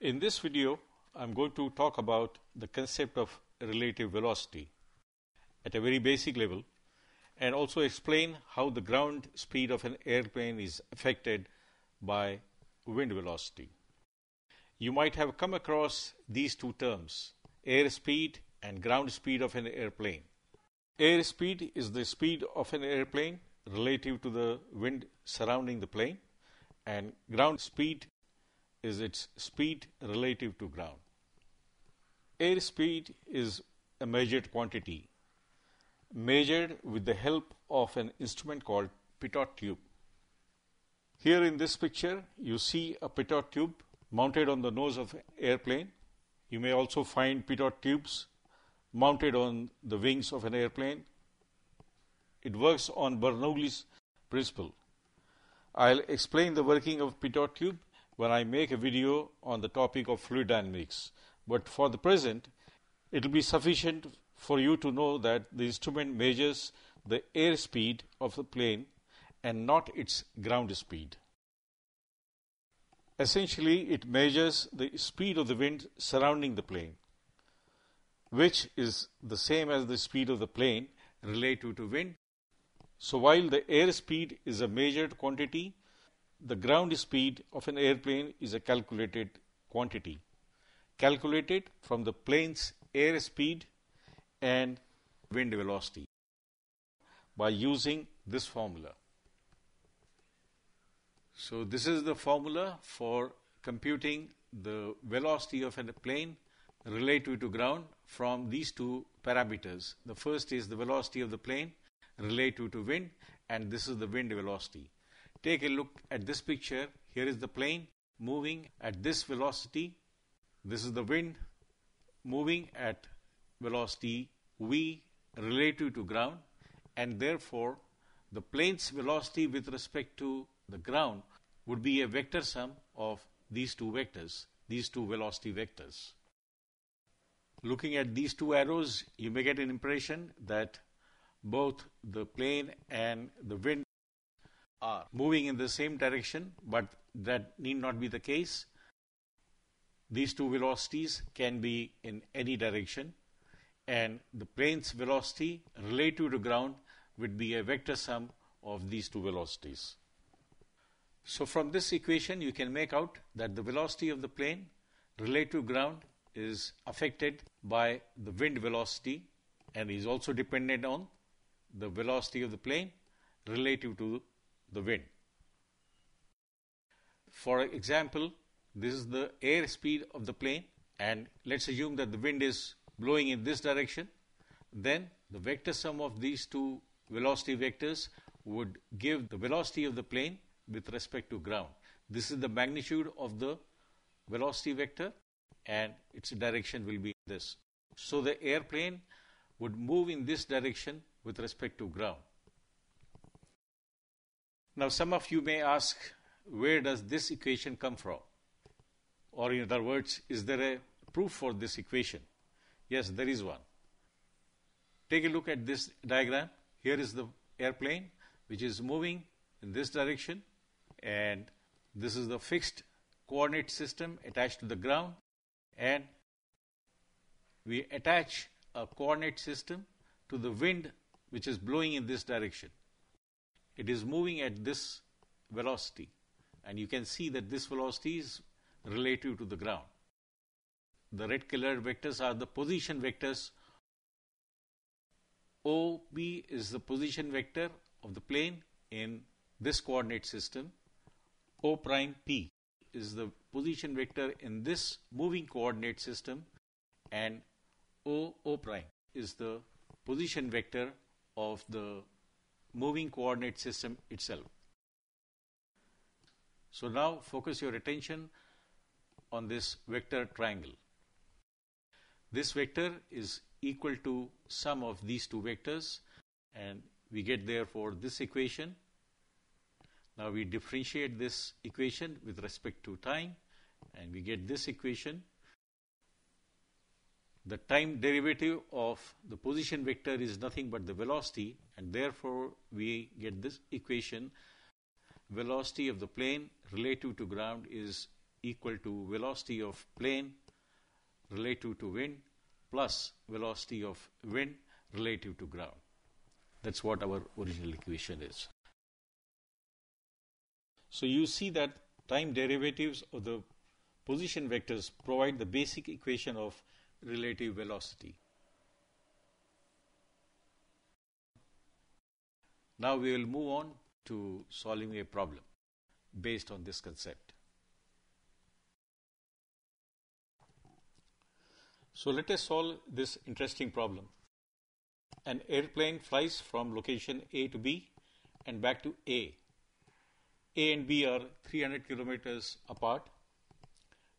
In this video, I'm going to talk about the concept of relative velocity at a very basic level and also explain how the ground speed of an airplane is affected by wind velocity. You might have come across these two terms, airspeed and ground speed of an airplane. Airspeed is the speed of an airplane relative to the wind surrounding the plane, and ground speed is its speed relative to ground. Airspeed is a measured quantity, measured with the help of an instrument called pitot tube. Here in this picture, you see a pitot tube mounted on the nose of an airplane. You may also find pitot tubes mounted on the wings of an airplane. It works on Bernoulli's principle. I'll explain the working of pitot tube when I make a video on the topic of fluid dynamics. But for the present, it will be sufficient for you to know that the instrument measures the airspeed of the plane and not its ground speed. Essentially, it measures the speed of the wind surrounding the plane, which is the same as the speed of the plane relative to wind. So while the airspeed is a measured quantity, the ground speed of an airplane is a calculated quantity, calculated from the plane's airspeed and wind velocity by using this formula. So this is the formula for computing the velocity of a plane relative to ground from these two parameters. The first is the velocity of the plane relative to wind, and this is the wind velocity. Take a look at this picture. Here is the plane moving at this velocity. This is the wind moving at velocity v relative to ground, and therefore the plane's velocity with respect to the ground would be a vector sum of these two vectors, these two velocity vectors. Looking at these two arrows, you may get an impression that both the plane and the wind are moving in the same direction, but that need not be the case. These two velocities can be in any direction, and the plane's velocity relative to ground would be a vector sum of these two velocities. So from this equation, you can make out that the velocity of the plane relative to ground is affected by the wind velocity and is also dependent on the velocity of the plane relative to the wind. For example, this is the air speed of the plane, and let's assume that the wind is blowing in this direction. Then the vector sum of these two velocity vectors would give the velocity of the plane with respect to ground. This is the magnitude of the velocity vector, and its direction will be this. So the airplane would move in this direction with respect to ground. Now some of you may ask, where does this equation come from? Or in other words, is there a proof for this equation? Yes, there is one. Take a look at this diagram. Here is the airplane which is moving in this direction, and this is the fixed coordinate system attached to the ground, and we attach a coordinate system to the wind which is blowing in this direction. It is moving at this velocity, and you can see that this velocity is relative to the ground. The red colored vectors are the position vectors. OP is the position vector of the plane in this coordinate system. O prime P is the position vector in this moving coordinate system, and O prime is the position vector of the moving coordinate system itself. So now focus your attention on this vector triangle. This vector is equal to sum of these two vectors, and we get therefore this equation. Now we differentiate this equation with respect to time, and we get this equation. The time derivative of the position vector is nothing but the velocity, and therefore we get this equation. Velocity of the plane relative to ground is equal to velocity of plane relative to wind plus velocity of wind relative to ground. That's what our original equation is. So you see that time derivatives of the position vectors provide the basic equation of relative velocity. Now we will move on to solving a problem based on this concept. So let us solve this interesting problem. An airplane flies from location A to B and back to A. A and B are 300 kilometers apart.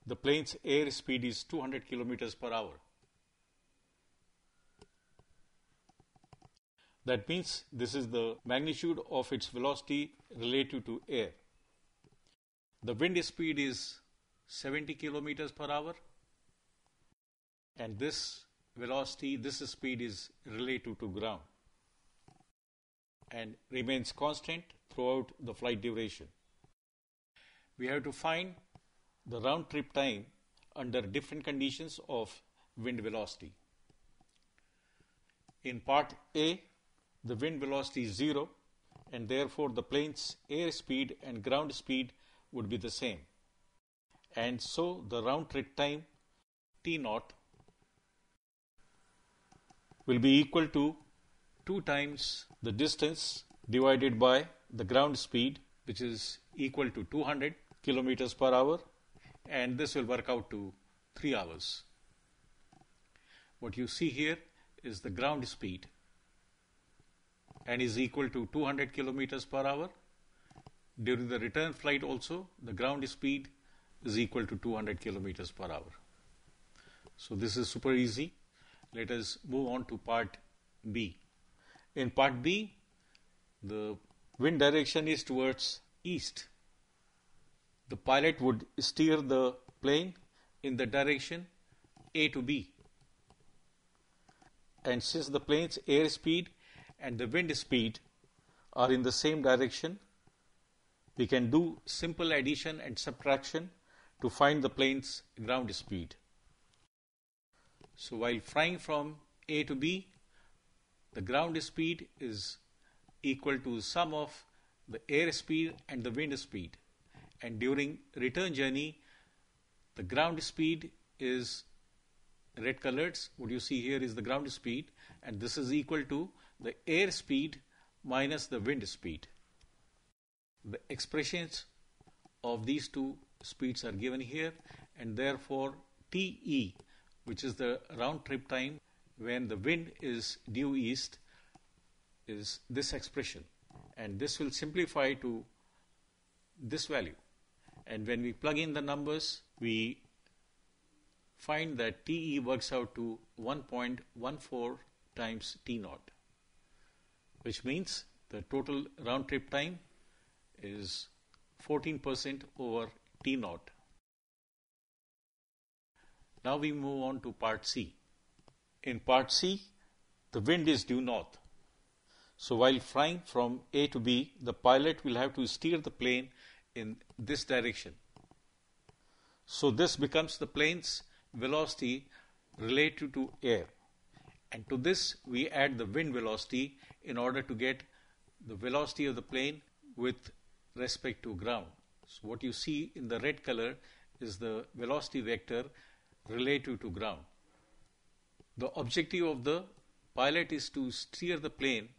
The plane's air speed is 200 kilometers per hour. That means this is the magnitude of its velocity relative to air. The wind speed is 70 kilometers per hour, and this velocity, this speed is relative to ground and remains constant throughout the flight duration. We have to find the round trip time under different conditions of wind velocity. In part A, the wind velocity is 0, and therefore the plane's air speed and ground speed would be the same. And so the round trip time T0 will be equal to 2 times the distance divided by the ground speed, which is equal to 200 kilometers per hour, and this will work out to 3 hours. What you see here is the ground speed and is equal to 200 kilometers per hour. During the return flight also, the ground speed is equal to 200 kilometers per hour. So this is super easy. Let us move on to part B. In part B, the wind direction is towards east. The pilot would steer the plane in the direction A to B. And since the plane's air speed and the wind speed are in the same direction, we can do simple addition and subtraction to find the plane's ground speed. So while flying from A to B, the ground speed is equal to sum of the air speed and the wind speed. And during return journey, the ground speed is red colored. What you see here is the ground speed, and this is equal to the air speed minus the wind speed. The expressions of these two speeds are given here, and therefore TE, which is the round trip time when the wind is due east, is this expression, and this will simplify to this value. And when we plug in the numbers, we find that TE works out to 1.14 times T0, which means the total round trip time is 14% over T0. Now we move on to part C. In part C, the wind is due north. So while flying from A to B, the pilot will have to steer the plane in this direction. So this becomes the plane's velocity relative to air. And to this we add the wind velocity in order to get the velocity of the plane with respect to ground. So what you see in the red color is the velocity vector relative to ground. The objective of the pilot is to steer the plane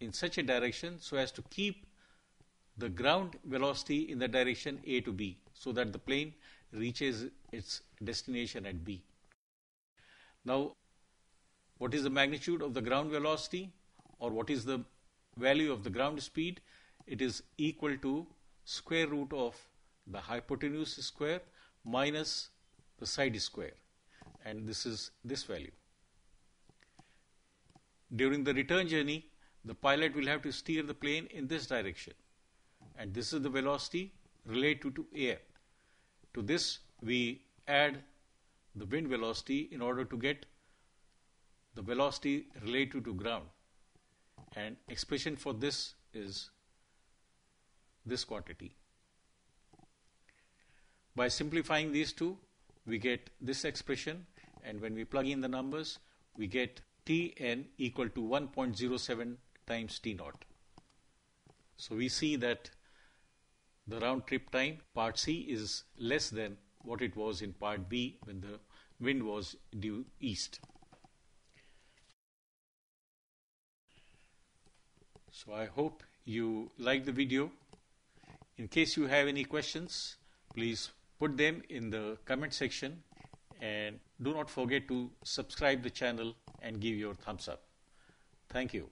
in such a direction so as to keep the ground velocity in the direction A to B, so that the plane reaches its destination at B. Now, what is the magnitude of the ground velocity, or what is the value of the ground speed? It is equal to square root of the hypotenuse square minus the side square, and this is this value. During the return journey, the pilot will have to steer the plane in this direction, and this is the velocity relative to air. To this we add the wind velocity in order to get the velocity relative to ground, and expression for this is this quantity. By simplifying these two, we get this expression, and when we plug in the numbers, we get Tn equal to 1.07 times T naught. So we see that the round trip time, part C, is less than what it was in part B when the wind was due east. So I hope you like the video. In case you have any questions, please put them in the comment section, and do not forget to subscribe the channel and give your thumbs up. Thank you.